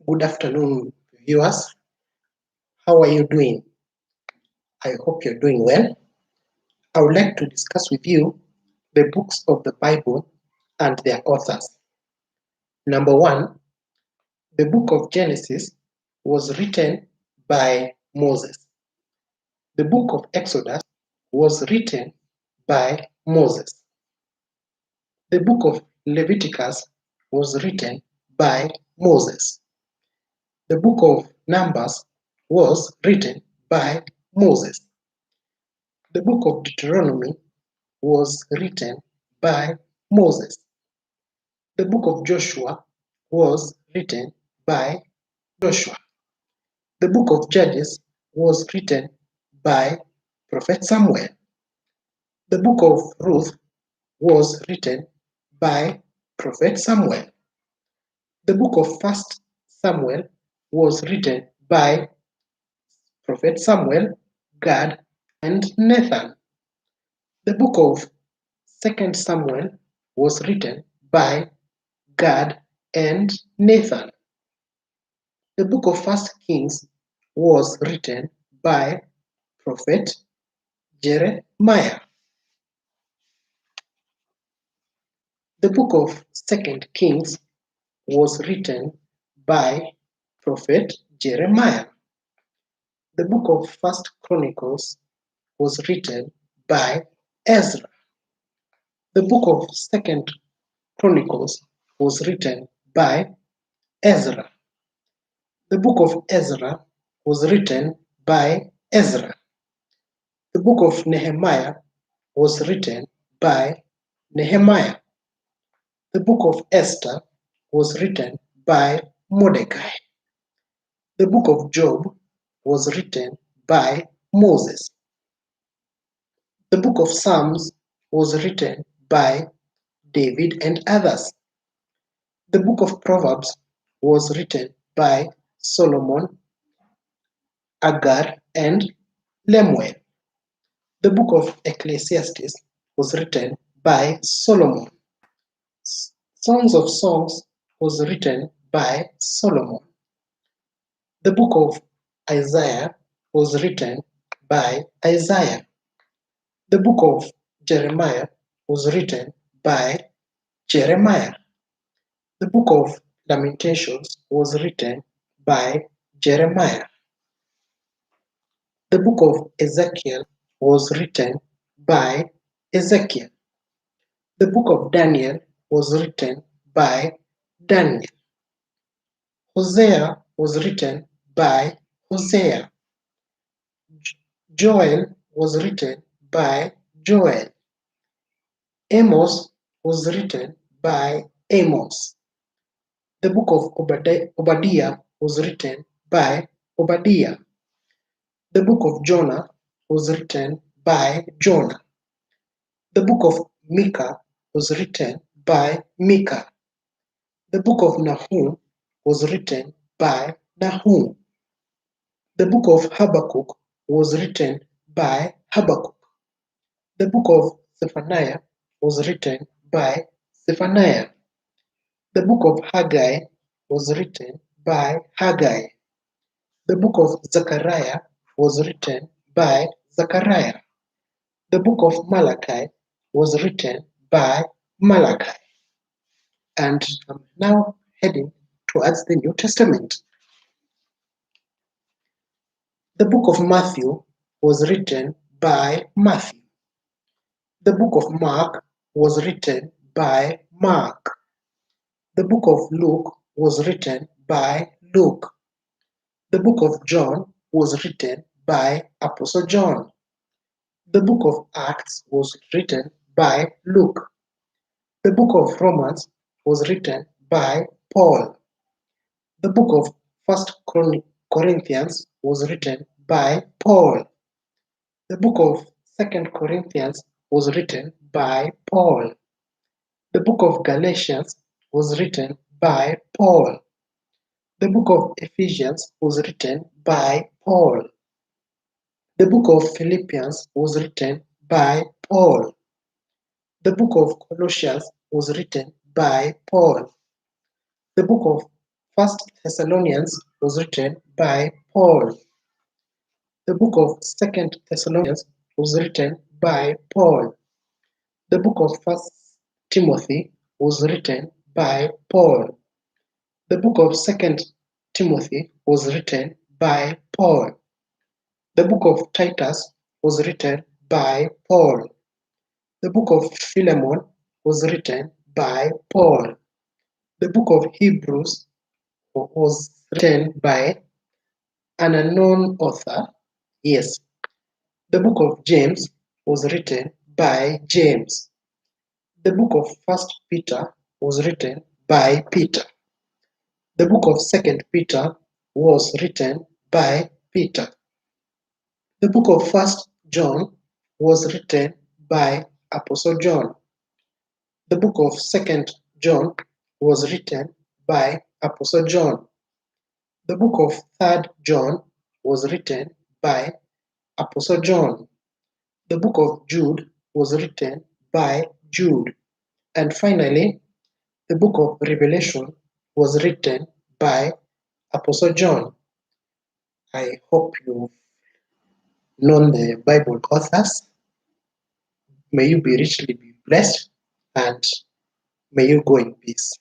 Good afternoon, viewers. How are you doing? I hope you're doing well. I would like to discuss with you the books of the Bible and their authors. Number one, the book of Genesis was written by Moses. The book of Exodus was written by Moses. The book of Leviticus was written by Moses. The book of Numbers was written by Moses. The book of Deuteronomy was written by Moses. The book of Joshua was written by Joshua. The book of Judges was written by Prophet Samuel. The book of Ruth was written by Prophet Samuel. The book of First Samuel was written by Prophet Samuel, Gad, and Nathan. The book of Second Samuel was written by Gad and Nathan. The book of First Kings was written by Prophet Jeremiah. The book of Second Kings was written by Prophet Jeremiah. The book of First Chronicles was written by Ezra. The book of Second Chronicles was written by Ezra. The book of Ezra was written by Ezra. The book of Nehemiah was written by Nehemiah. The book of Esther was written by Mordecai. The book of Job was written by Moses. The book of Psalms was written by David and others. The book of Proverbs was written by Solomon, Agar, and Lemuel. The book of Ecclesiastes was written by Solomon. Songs of Songs was written by Solomon. The book of Isaiah was written by Isaiah. The book of Jeremiah was written by Jeremiah. The book of Lamentations was written by Jeremiah. The book of Ezekiel was written by Ezekiel. The book of Daniel was written by Daniel. Hosea was written by Hosea. Joel was written by Joel. Amos was written by Amos. The book of Obadiah was written by Obadiah. The book of Jonah was written by Jonah. The book of Micah was written by Micah. The book of Nahum was written by Nahum. The book of Habakkuk was written by Habakkuk. The book of Zephaniah was written by Zephaniah. The book of Haggai was written by Haggai. The book of Zechariah was written by Zechariah. The book of Malachi was written by Malachi. And I'm now heading towards the New Testament. The book of Matthew was written by Matthew. The book of Mark was written by Mark. The book of Luke was written by Luke. The book of John was written by Apostle John. The book of Acts was written by Luke. The book of Romans was written by Paul. The book of First Corinthians was written by Paul. The book of Second Corinthians was written by Paul. The book of Galatians was written by Paul. The book of Ephesians was written by Paul. The book of Philippians was written by Paul. The book of Colossians was written by Paul. The book of First Thessalonians was written by Paul. The book of Second Thessalonians was written by Paul. The book of First Timothy was written by Paul. The book of Second Timothy was written by Paul. The book of Titus was written by Paul. The book of Philemon was written by Paul. The book of Hebrews was written by an unknown author. Yes. The book of James was written by James. The book of First Peter was written by Peter. The book of Second Peter was written by Peter. The book of First John was written by Apostle John. The book of Second John was written by Apostle John. The book of Third John was written by Apostle John. The book of Jude was written by Jude. And finally, the book of Revelation was written by Apostle John. I hope you've known the Bible authors. May you be richly be blessed and may you go in peace.